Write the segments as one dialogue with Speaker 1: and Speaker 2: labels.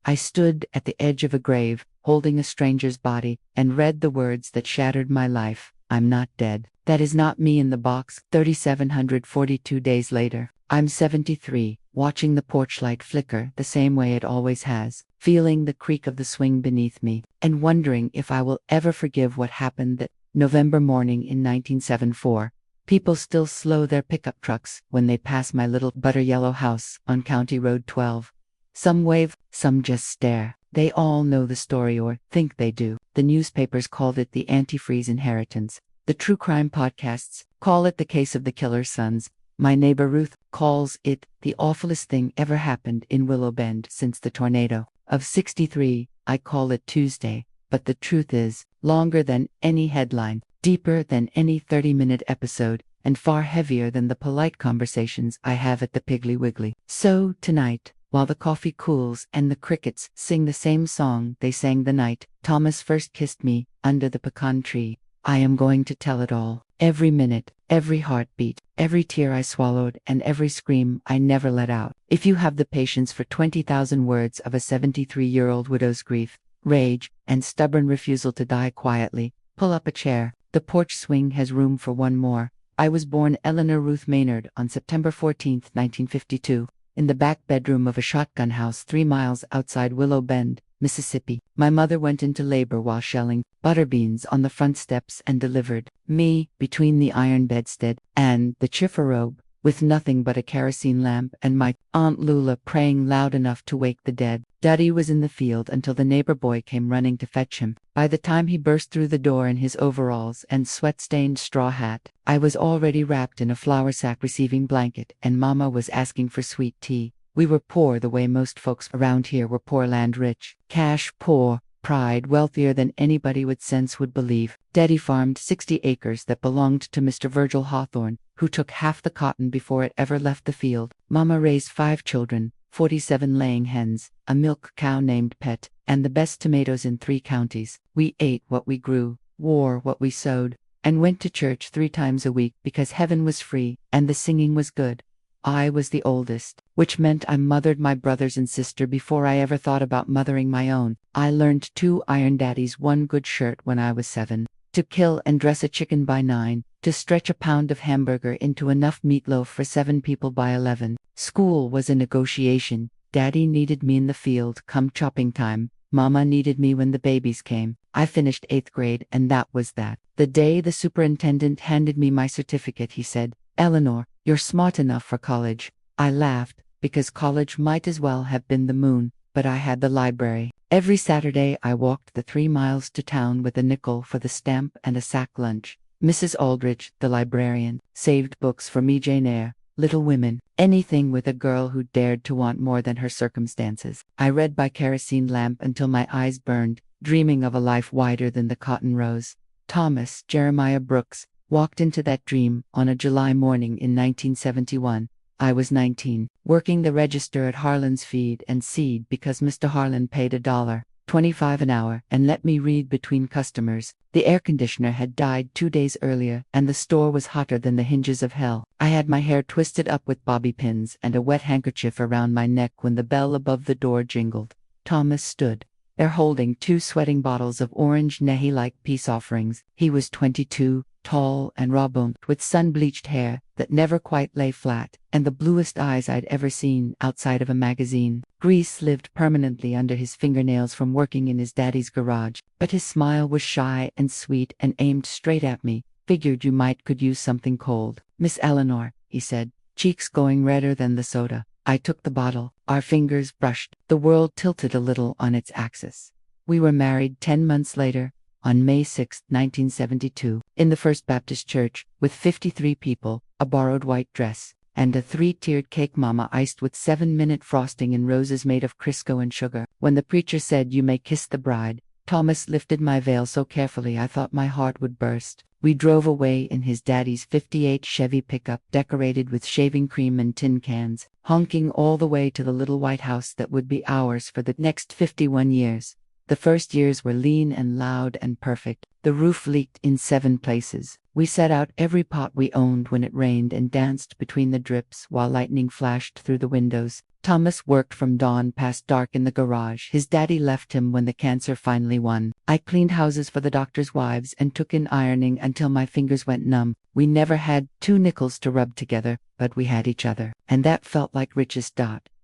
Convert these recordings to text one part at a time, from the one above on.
Speaker 1: I stood at the edge of a grave, holding a stranger's body, and read the words that shattered my life. I'm not dead. That is not me in the box. 3,742 days later. I'm 73, watching the porch light flicker the same way it always has, feeling the creak of the swing beneath me, and wondering if I will ever forgive what happened that November morning in 1974. People still slow their pickup trucks when they pass my little butter yellow house on County Road 12. Some wave, some just stare. They all know the story or think they do. The newspapers called it the antifreeze inheritance. The true crime podcasts call it the case of the killer's sons. My neighbor Ruth calls it the awfulest thing ever happened in Willow Bend since the tornado of '63. I call it Tuesday, but the truth is, longer than any headline, deeper than any 30-minute episode, and far heavier than the polite conversations I have at the Piggly Wiggly. So, tonight, while the coffee cools and the crickets sing the same song they sang the night Thomas first kissed me under the pecan tree, I am going to tell it all. Every minute, every heartbeat, every tear I swallowed, and every scream I never let out. If you have the patience for 20,000 words of a 73-year-old widow's grief, rage, and stubborn refusal to die quietly, pull up a chair. The porch swing has room for one more. I was born Eleanor Ruth Maynard on September 14, 1952, in the back bedroom of a shotgun house 3 miles outside Willow Bend, Mississippi. My mother went into labor while shelling butter beans on the front steps and delivered me between the iron bedstead and the chifforobe, with nothing but a kerosene lamp and my Aunt Lula praying loud enough to wake the dead. Daddy was in the field until the neighbor boy came running to fetch him. By the time he burst through the door in his overalls and sweat-stained straw hat, I was already wrapped in a flour sack receiving blanket, and Mama was asking for sweet tea. We were poor the way most folks around here were poor, land rich, cash poor, pride wealthier than anybody with sense would believe. Daddy farmed 60 acres that belonged to Mr. Virgil Hawthorne, who took half the cotton before it ever left the field. Mama raised 5 children, 47 laying hens, a milk cow named Pet, and the best tomatoes in 3 counties. We ate what we grew, wore what we sewed, and went to church 3 times a week because heaven was free and the singing was good. I was the oldest, which meant I mothered my brothers and sister before I ever thought about mothering my own. I learned 2 iron daddies 1 good shirt when I was 7, to kill and dress a chicken by 9, to stretch a pound of hamburger into enough meatloaf for 7 people by 11. School was a negotiation. Daddy needed me in the field come chopping time. Mama needed me when the babies came. I finished 8th grade and that was that. The day the superintendent handed me my certificate, he said, "Eleanor, you're smart enough for college." I laughed, because college might as well have been the moon, but I had the library. Every Saturday I walked the 3 miles to town with a nickel for the stamp and a sack lunch. Mrs. Aldrich, the librarian, saved books for me, Jane Eyre, Little Women, anything with a girl who dared to want more than her circumstances. I read by kerosene lamp until my eyes burned, dreaming of a life wider than the cotton rows. Thomas Jeremiah Brooks walked into that dream on a July morning in 1971. I was 19, working the register at Harlan's Feed and Seed because Mr. Harlan paid $1.25 an hour and let me read between customers. The air conditioner had died 2 days earlier and the store was hotter than the hinges of hell. I had my hair twisted up with bobby pins and a wet handkerchief around my neck when the bell above the door jingled. Thomas stood there holding 2 sweating bottles of orange Nehi-like peace offerings. He was 22, tall and raw-boned, with sun-bleached hair that never quite lay flat, and the bluest eyes I'd ever seen outside of a magazine. Grease lived permanently under his fingernails from working in his daddy's garage, but his smile was shy and sweet and aimed straight at me. "Figured you could use something cold, Miss Eleanor," he said, cheeks going redder than the soda. I took the bottle. Our fingers brushed. The world tilted a little on its axis. We were married 10 months later, on May 6, 1972, in the First Baptist Church, with 53 people, a borrowed white dress, and a 3-tiered cake Mama iced with 7-minute frosting and roses made of Crisco and sugar. When the preacher said, "You may kiss the bride," Thomas lifted my veil so carefully I thought my heart would burst. We drove away in his daddy's '58 Chevy pickup decorated with shaving cream and tin cans, honking all the way to the little white house that would be ours for the next 51 years. The first years were lean and loud and perfect. The roof leaked in 7 places. We set out every pot we owned when it rained and danced between the drips while lightning flashed through the windows. Thomas worked from dawn past dark in the garage. His daddy left him when the cancer finally won. I cleaned houses for the doctors' wives and took in ironing until my fingers went numb. We never had 2 nickels to rub together, but we had each other. And that felt like richest.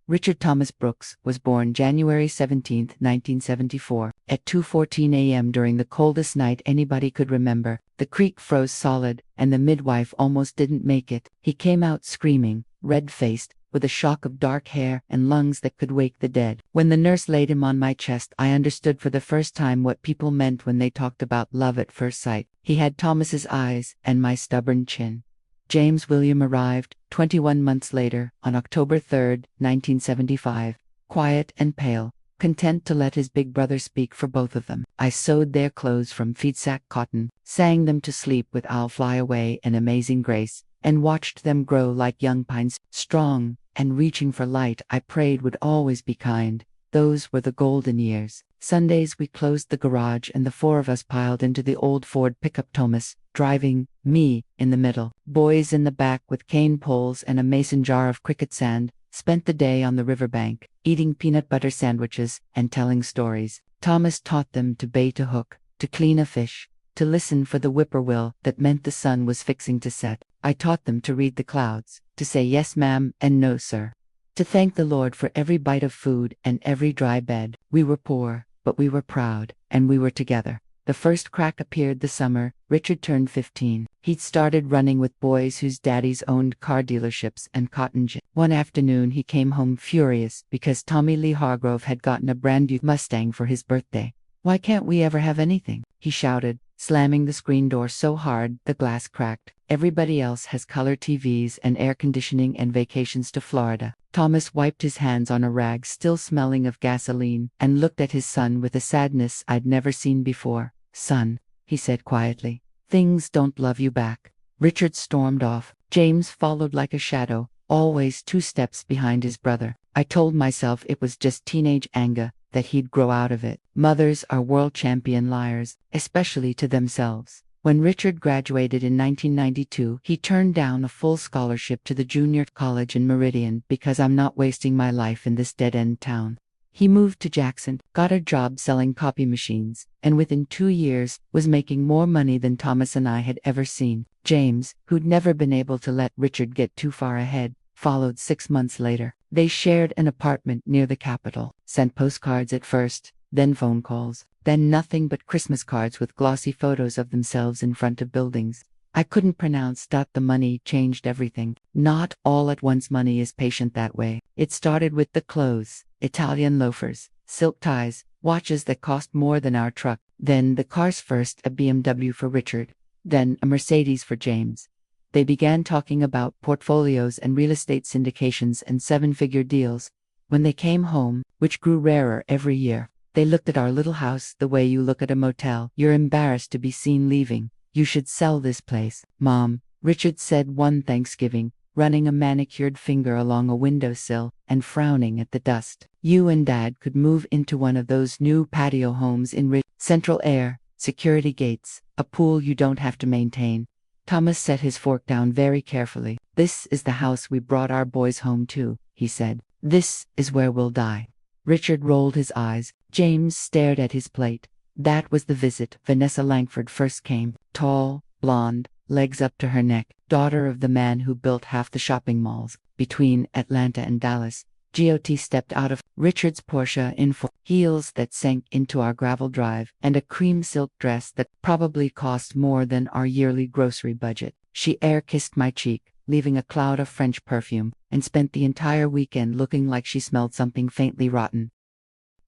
Speaker 1: Richard Thomas Brooks was born January 17, 1974, at 2:14 a.m. during the coldest night anybody could remember. The creek froze solid, and the midwife almost didn't make it. He came out screaming, red-faced, with a shock of dark hair and lungs that could wake the dead. When the nurse laid him on my chest, I understood for the first time what people meant when they talked about love at first sight. He had Thomas's eyes and my stubborn chin. James William arrived 21 months later, on October 3, 1975, quiet and pale, content to let his big brother speak for both of them. I sewed their clothes from feedsack cotton, sang them to sleep with I'll Fly Away and Amazing Grace, and watched them grow like young pines, strong and reaching for light I prayed would always be kind. Those were the golden years. Sundays we closed the garage and the 4 of us piled into the old Ford pickup, Thomas driving, me in the middle. Boys in the back with cane poles and a mason jar of cricket sand spent the day on the riverbank, eating peanut butter sandwiches and telling stories. Thomas taught them to bait a hook, to clean a fish, to listen for the whippoorwill that meant the sun was fixing to set. I taught them to read the clouds, to say yes ma'am and no sir, to thank the Lord for every bite of food and every dry bed. We were poor, but we were proud, and we were together. The first crack appeared the summer Richard turned 15. He'd started running with boys whose daddies owned car dealerships and cotton gin. One afternoon he came home furious because Tommy Lee Hargrove had gotten a brand new Mustang for his birthday. "Why can't we ever have anything?" he shouted, slamming the screen door so hard the glass cracked. "Everybody else has color TVs and air conditioning and vacations to Florida." Thomas wiped his hands on a rag still smelling of gasoline and looked at his son with a sadness I'd never seen before. "Son," he said quietly, "things don't love you back." Richard stormed off. James followed like a shadow, always 2 steps behind his brother. I told myself it was just teenage anger, that he'd grow out of it. Mothers are world champion liars, especially to themselves. When Richard graduated in 1992, he turned down a full scholarship to the junior college in Meridian because I'm not wasting my life in this dead-end town. He moved to Jackson, got a job selling copy machines, and within 2 years was making more money than Thomas and I had ever seen. James, who'd never been able to let Richard get too far ahead, followed 6 months later. They shared an apartment near the Capitol, sent postcards at first, then phone calls, then nothing but Christmas cards with glossy photos of themselves in front of buildings. I couldn't pronounce. The money changed everything. Not all at once money is patient that way. It started with the clothes, Italian loafers, silk ties, watches that cost more than our truck, then the cars, first a BMW for Richard, then a Mercedes for James. They began talking about portfolios and real estate syndications and 7-figure deals. When they came home, which grew rarer every year, they looked at our little house the way you look at a motel. "You're embarrassed to be seen leaving. You should sell this place, Mom," Richard said one Thanksgiving, running a manicured finger along a windowsill and frowning at the dust. "You and Dad could move into one of those new patio homes in central air, security gates, a pool you don't have to maintain." Thomas set his fork down very carefully. "This is the house we brought our boys home to," he said. "This is where we'll die." Richard rolled his eyes. James stared at his plate. That was the visit Vanessa Langford first came. Tall, blonde, legs up to her neck, daughter of the man who built half the shopping malls between Atlanta and Dallas. GOT stepped out of Richard's Porsche in heels that sank into our gravel drive and a cream silk dress that probably cost more than our yearly grocery budget. She air-kissed my cheek, leaving a cloud of French perfume, and spent the entire weekend looking like she smelled something faintly rotten.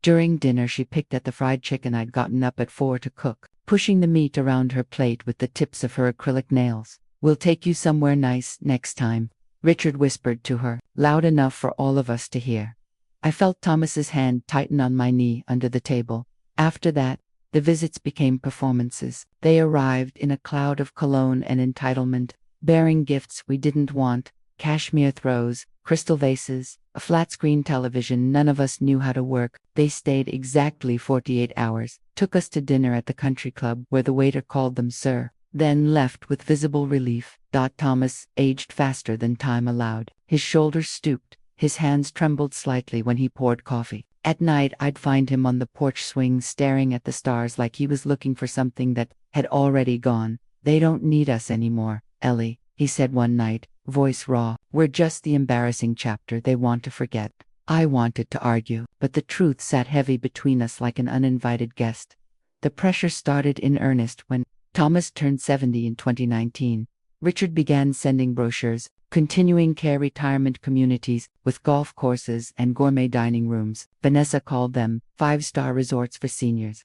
Speaker 1: During dinner she picked at the fried chicken I'd gotten up at 4 to cook, pushing the meat around her plate with the tips of her acrylic nails. "We'll take you somewhere nice next time," Richard whispered to her, loud enough for all of us to hear. I felt Thomas's hand tighten on my knee under the table. After that, the visits became performances. They arrived in a cloud of cologne and entitlement, bearing gifts we didn't want, cashmere throws, crystal vases, a flat-screen television none of us knew how to work. They stayed exactly 48 hours, took us to dinner at the country club where the waiter called them sir, then left with visible relief. Thomas aged faster than time allowed. His shoulders stooped, His hands trembled slightly when he poured coffee. At night, I'd find him on the porch swing staring at the stars like he was looking for something that had already gone. "They don't need us anymore, Ellie," he said one night, voice raw. "We're just the embarrassing chapter they want to forget." I wanted to argue, but the truth sat heavy between us like an uninvited guest. The pressure started in earnest when Thomas turned 70 in 2019. Richard began sending brochures, continuing care retirement communities with golf courses and gourmet dining rooms. Vanessa called them 5-star resorts for seniors.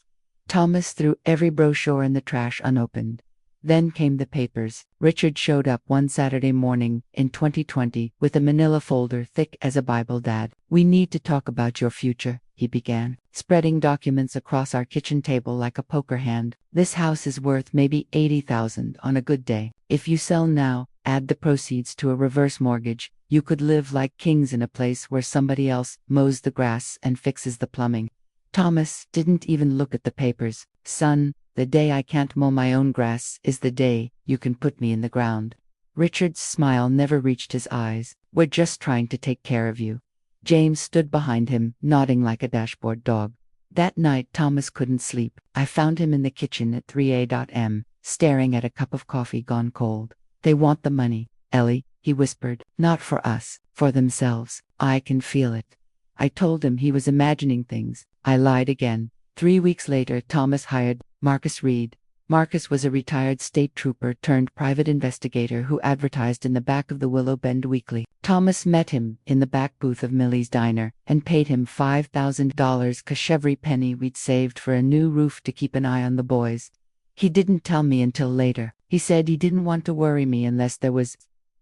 Speaker 1: Thomas threw every brochure in the trash unopened. Then came the papers. Richard showed up one Saturday morning in 2020 with a manila folder thick as a Bible. "Dad, we need to talk about your future," he began, spreading documents across our kitchen table like a poker hand. "This house is worth maybe $80,000 on a good day. If you sell now, add the proceeds to a reverse mortgage, you could live like kings in a place where somebody else mows the grass and fixes the plumbing." Thomas didn't even look at the papers. "Son, the day I can't mow my own grass is the day you can put me in the ground." Richard's smile never reached his eyes. "We're just trying to take care of you." James stood behind him, nodding like a dashboard dog. That night Thomas couldn't sleep. I found him in the kitchen at 3 a.m, staring at a cup of coffee gone cold. "They want the money, Ellie," he whispered. "Not for us, for themselves. I can feel it." I told him he was imagining things. I lied again. 3 weeks later, Thomas hired Marcus Reed. Marcus was a retired state trooper turned private investigator who advertised in the back of the Willow Bend Weekly. Thomas met him in the back booth of Millie's Diner and paid him $5,000 cash every penny we'd saved for a new roof to keep an eye on the boys. He didn't tell me until later. He said he didn't want to worry me unless there was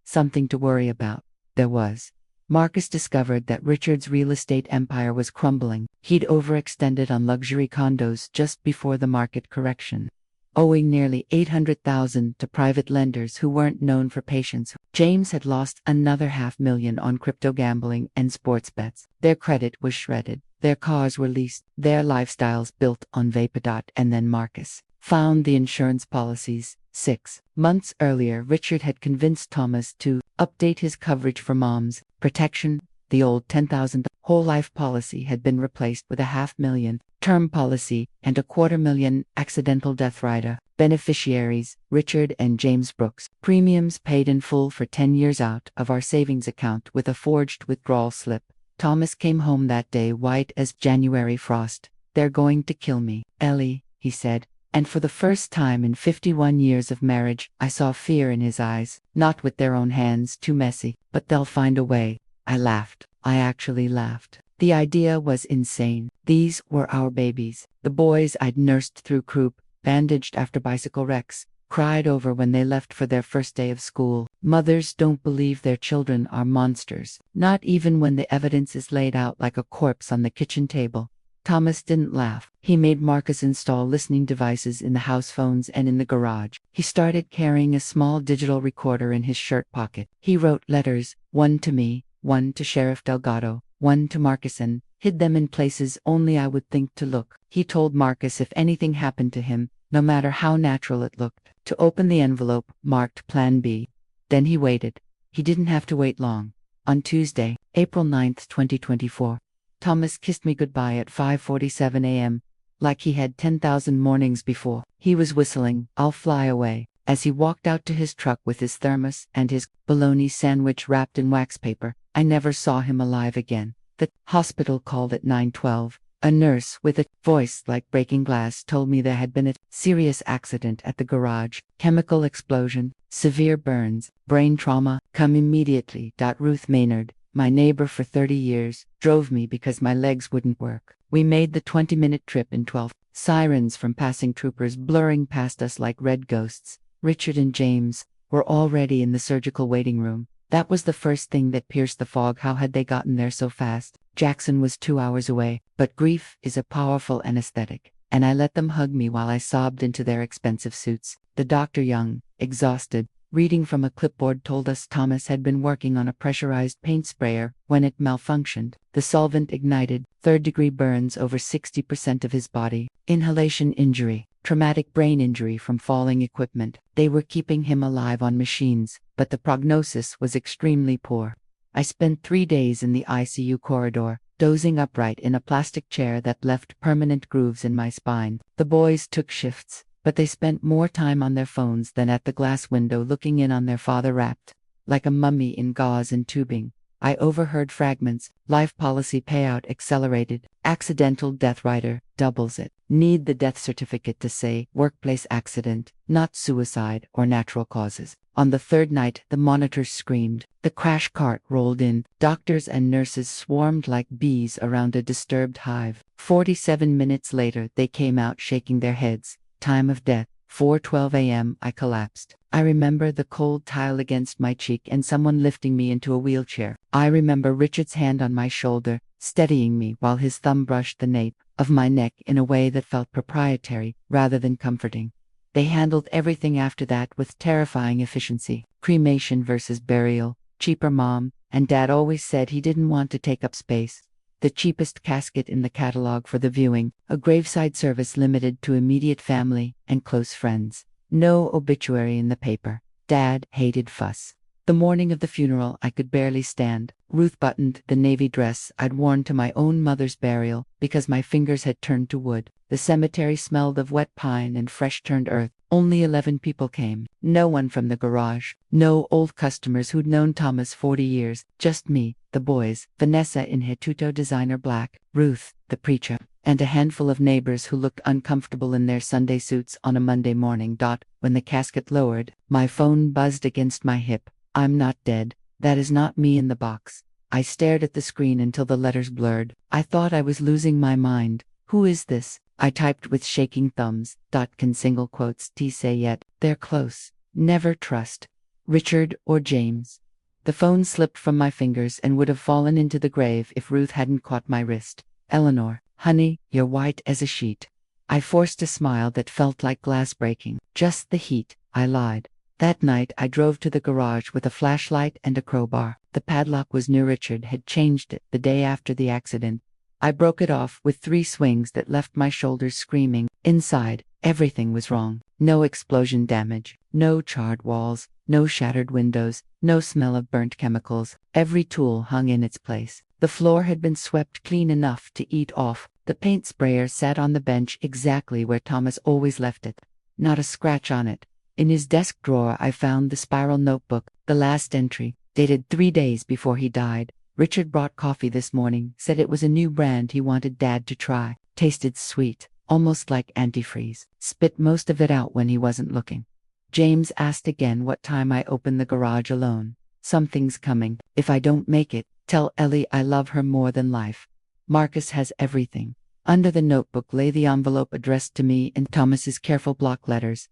Speaker 1: something to worry about. There was. Marcus discovered that Richard's real estate empire was crumbling. He'd overextended on luxury condos just before the market correction, owing nearly $800,000 to private lenders who weren't known for patience. James had lost another $500,000 on crypto gambling and sports bets. Their credit was shredded. Their cars were leased. Their lifestyles built on Vapidot. And then Marcus found the insurance policies. 6 months earlier, Richard had convinced Thomas to update his coverage for mom's protection. The old $10,000 whole life policy had been replaced with a $500,000 term policy and a $250,000 accidental death rider. Beneficiaries: Richard and James Brooks. Premiums paid in full for 10 years out of our savings account with a forged withdrawal slip. Thomas came home that day white as January frost. "They're going to kill me, Ellie," he said. And for the first time in 51 years of marriage, I saw fear in his eyes. "Not with their own hands, too messy, but they'll find a way." I laughed. I actually laughed. The idea was insane. These were our babies. The boys I'd nursed through croup, bandaged after bicycle wrecks, cried over when they left for their first day of school. Mothers don't believe their children are monsters, not even when the evidence is laid out like a corpse on the kitchen table. Thomas didn't laugh. He made Marcus install listening devices in the house phones and in the garage. He started carrying a small digital recorder in his shirt pocket. He wrote letters, one to me, one to Sheriff Delgado, one to Marcus, and hid them in places only I would think to look. He told Marcus if anything happened to him, no matter how natural it looked, to open the envelope marked Plan B. Then he waited. He didn't have to wait long. On Tuesday, April 9, 2024, Thomas kissed me goodbye at 5:47 a.m., like he had 10,000 mornings before. He was whistling, "I'll Fly Away," as he walked out to his truck with his thermos and his bologna sandwich wrapped in wax paper. I never saw him alive again. The hospital called at 9:12. A nurse with a voice like breaking glass told me there had been a serious accident at the garage, chemical explosion, severe burns, brain trauma, come immediately. Ruth Maynard, my neighbor for 30 years, drove me because my legs wouldn't work. We made the 20-minute trip in 12. Sirens from passing troopers blurring past us like red ghosts. Richard and James were already in the surgical waiting room. That was the first thing that pierced the fog. How had they gotten there so fast? Jackson was 2 hours away, but grief is a powerful anesthetic, and I let them hug me while I sobbed into their expensive suits. The doctor, young, exhausted, reading from a clipboard, told us Thomas had been working on a pressurized paint sprayer when it malfunctioned. The solvent ignited, third-degree burns over 60% of his body, inhalation injury, traumatic brain injury from falling equipment. They were keeping him alive on machines, but the prognosis was extremely poor. I spent 3 days in the ICU corridor, dozing upright in a plastic chair that left permanent grooves in my spine. The boys took shifts, but they spent more time on their phones than at the glass window looking in on their father wrapped, like a mummy in gauze and tubing. I overheard fragments: life policy payout accelerated, accidental death rider, doubles it. Need the death certificate to say workplace accident, not suicide or natural causes. On the third night, the monitors screamed. The crash cart rolled in. Doctors and nurses swarmed like bees around a disturbed hive. 47 minutes later, they came out shaking their heads. Time of death, 4:12 a.m. I collapsed. I remember the cold tile against my cheek and someone lifting me into a wheelchair. I remember Richard's hand on my shoulder, steadying me while his thumb brushed the nape of my neck in a way that felt proprietary rather than comforting. They handled everything after that with terrifying efficiency. Cremation versus burial, cheaper. Mom and Dad always said he didn't want to take up space. The cheapest casket in the catalog for the viewing, a graveside service limited to immediate family and close friends. No obituary in the paper. Dad hated fuss. The morning of the funeral, I could barely stand. Ruth buttoned the navy dress I'd worn to my own mother's burial because my fingers had turned to wood. The cemetery smelled of wet pine and fresh-turned earth. Only 11 people came. No one from the garage. No old customers who'd known Thomas 40 years. Just me, the boys, Vanessa in her tuto designer black, Ruth, the preacher, and a handful of neighbors who looked uncomfortable in their Sunday suits on a Monday morning. When the casket lowered, my phone buzzed against my hip. I'm not dead. That is not me in the box. I stared at the screen until the letters blurred. I thought I was losing my mind. Who is this? I typed with shaking thumbs. Can single quotes T say yet? They're close. Never trust. Richard or James. The phone slipped from my fingers and would have fallen into the grave if Ruth hadn't caught my wrist. Eleanor, honey, you're white as a sheet. I forced a smile that felt like glass breaking. Just the heat, I lied. That night I drove to the garage with a flashlight and a crowbar. The padlock was new. Richard had changed it the day after the accident. I broke it off with 3 swings that left my shoulders screaming. Inside, everything was wrong. No explosion damage, no charred walls, no shattered windows, no smell of burnt chemicals. Every tool hung in its place. The floor had been swept clean enough to eat off. The paint sprayer sat on the bench exactly where Thomas always left it. Not a scratch on it. In his desk drawer I found the spiral notebook, the last entry, dated 3 days before he died. Richard brought coffee this morning, said it was a new brand he wanted Dad to try. Tasted sweet, almost like antifreeze. Spit most of it out when he wasn't looking. James asked again what time I open the garage alone. Something's coming. If I don't make it, tell Ellie I love her more than life. Marcus has everything. Under the notebook lay the envelope addressed to me in Thomas's careful block letters.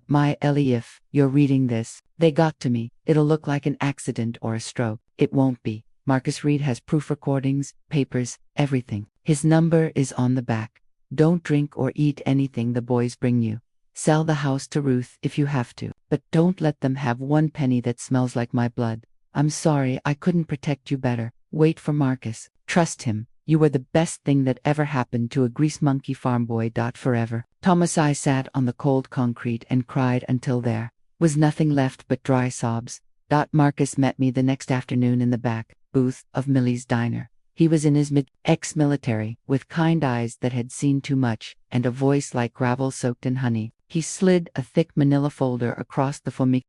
Speaker 1: My Ellie, if you're reading this, they got to me. It'll look like an accident or a stroke. It won't be. Marcus Reed has proof recordings, papers, everything. His number is on the back. Don't drink or eat anything the boys bring you. Sell the house to Ruth if you have to, but don't let them have 1 penny that smells like my blood. I'm sorry I couldn't protect you better. Wait for Marcus. Trust him. You were the best thing that ever happened to a grease monkey farm boy. Forever. Thomas. I sat on the cold concrete and cried until there was nothing left but dry sobs. Marcus met me the next afternoon in the back booth of Millie's diner. He was in his ex-military, with kind eyes that had seen too much, and a voice like gravel soaked in honey. He slid a thick manila folder across the for me.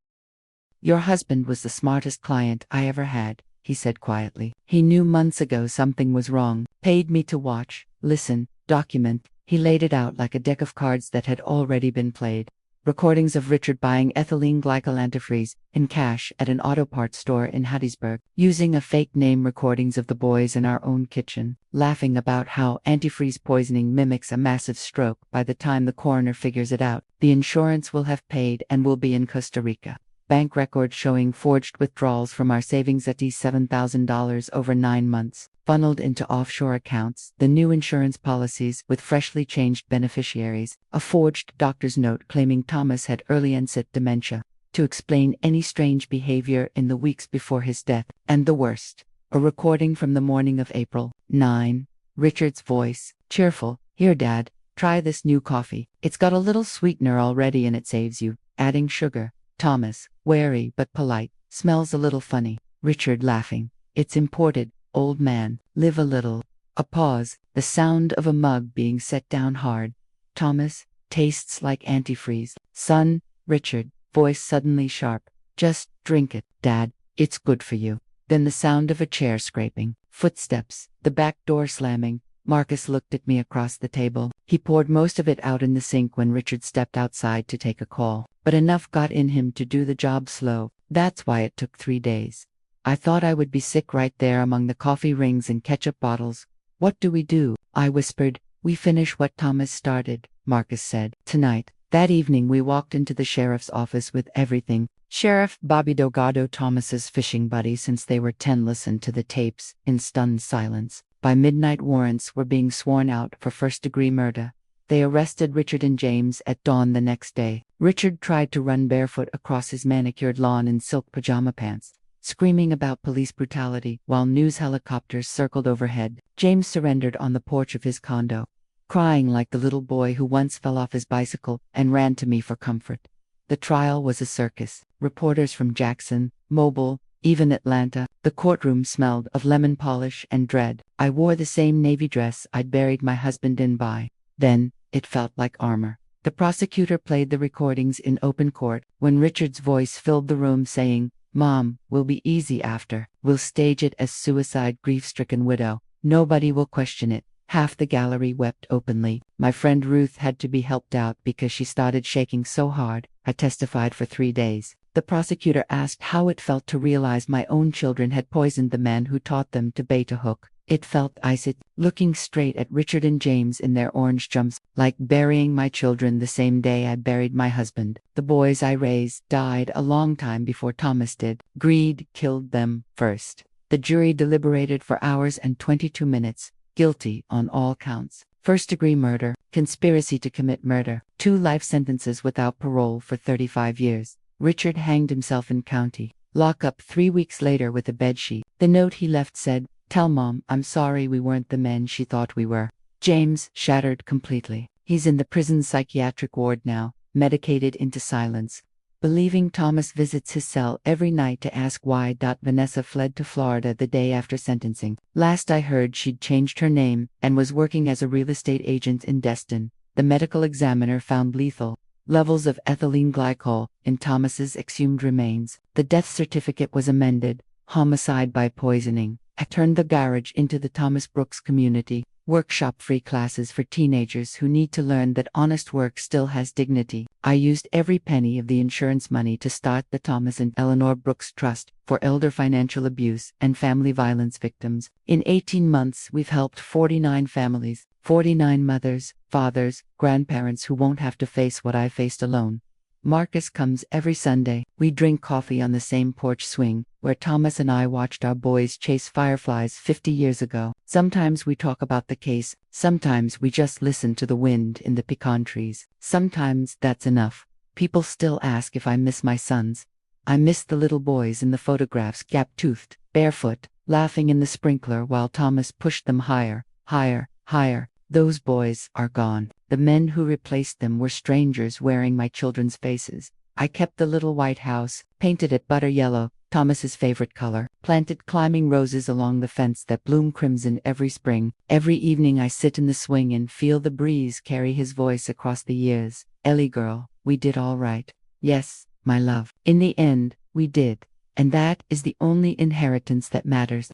Speaker 1: Your husband was the smartest client I ever had, he said quietly. He knew months ago something was wrong, paid me to watch, listen, document. He laid it out like a deck of cards that had already been played. Recordings of Richard buying ethylene glycol antifreeze in cash at an auto parts store in Hattiesburg, using a fake name, recordings of the boys in our own kitchen, laughing about how antifreeze poisoning mimics a massive stroke by the time the coroner figures it out. The insurance will have paid and will be in Costa Rica. Bank records showing forged withdrawals from our savings at $7,000 over 9 months, funneled into offshore accounts, the new insurance policies with freshly changed beneficiaries, a forged doctor's note claiming Thomas had early onset dementia, to explain any strange behavior in the weeks before his death, and the worst, a recording from the morning of April 9, Richard's voice, cheerful, "Here Dad, try this new coffee. It's got a little sweetener already and it saves you adding sugar." Thomas, wary but polite, "Smells a little funny." Richard laughing, It's imported, old man. Live a little. A pause, the sound of a mug being set down hard. Thomas, tastes like antifreeze. Son, Richard, voice suddenly sharp. Just drink it, Dad. It's good for you. Then the sound of a chair scraping. Footsteps, the back door slamming. Marcus looked at me across the table. He poured most of it out in the sink when Richard stepped outside to take a call. But enough got in him to do the job slow. That's why it took 3 days. I thought I would be sick right there among the coffee rings and ketchup bottles. What do we do? I whispered. We finish what Thomas started, Marcus said. Tonight. That evening we walked into the sheriff's office with everything. Sheriff Bobby Delgado, Thomas's fishing buddy since they were 10, listened to the tapes in stunned silence. By midnight warrants were being sworn out for first-degree murder. They arrested Richard and James at dawn the next day. Richard tried to run barefoot across his manicured lawn in silk pajama pants, screaming about police brutality while news helicopters circled overhead. James surrendered on the porch of his condo, crying like the little boy who once fell off his bicycle and ran to me for comfort. The trial was a circus. Reporters from Jackson, Mobile, even Atlanta. The courtroom smelled of lemon polish and dread. I wore the same navy dress I'd buried my husband in by then. It felt like armor. The prosecutor played the recordings in open court when Richard's voice filled the room saying, "Mom, we'll be easy after. We'll stage it as suicide, grief-stricken widow. Nobody will question it." Half the gallery wept openly. My friend Ruth had to be helped out because she started shaking so hard. I testified for 3 days. The prosecutor asked how it felt to realize my own children had poisoned the man who taught them to bait a hook. It felt icy, looking straight at Richard and James in their orange jumps, like burying my children the same day I buried my husband. The boys I raised died a long time before Thomas did. Greed killed them first. The jury deliberated for hours and 22 minutes. Guilty on all counts. First-degree murder, conspiracy to commit murder, 2 life sentences without parole for 35 years. Richard hanged himself in county lockup 3 weeks later with a bedsheet. The note he left said, "Tell Mom I'm sorry we weren't the men she thought we were." James shattered completely. He's in the prison psychiatric ward now, medicated into silence. Believing Thomas visits his cell every night to ask why. Vanessa fled to Florida the day after sentencing. Last I heard she'd changed her name and was working as a real estate agent in Destin. The medical examiner found lethal levels of ethylene glycol in Thomas's exhumed remains. The death certificate was amended, homicide by poisoning. I turned the garage into the Thomas Brooks community, workshop-free classes for teenagers who need to learn that honest work still has dignity. I used every penny of the insurance money to start the Thomas and Eleanor Brooks Trust for elder financial abuse and family violence victims. In 18 months, we've helped 49 families, 49 mothers, fathers, grandparents who won't have to face what I faced alone. Marcus comes every Sunday. We drink coffee on the same porch swing, where Thomas and I watched our boys chase fireflies 50 years ago. Sometimes we talk about the case, sometimes we just listen to the wind in the pecan trees. Sometimes that's enough. People still ask if I miss my sons. I miss the little boys in the photographs, gap-toothed, barefoot, laughing in the sprinkler while Thomas pushed them higher, higher, higher. Those boys are gone. The men who replaced them were strangers wearing my children's faces. I kept the little white house, painted it butter yellow, Thomas's favorite color, planted climbing roses along the fence that bloom crimson every spring. Every evening I sit in the swing and feel the breeze carry his voice across the years. "Ellie girl, we did all right." "Yes, my love. In the end, we did. And that is the only inheritance that matters."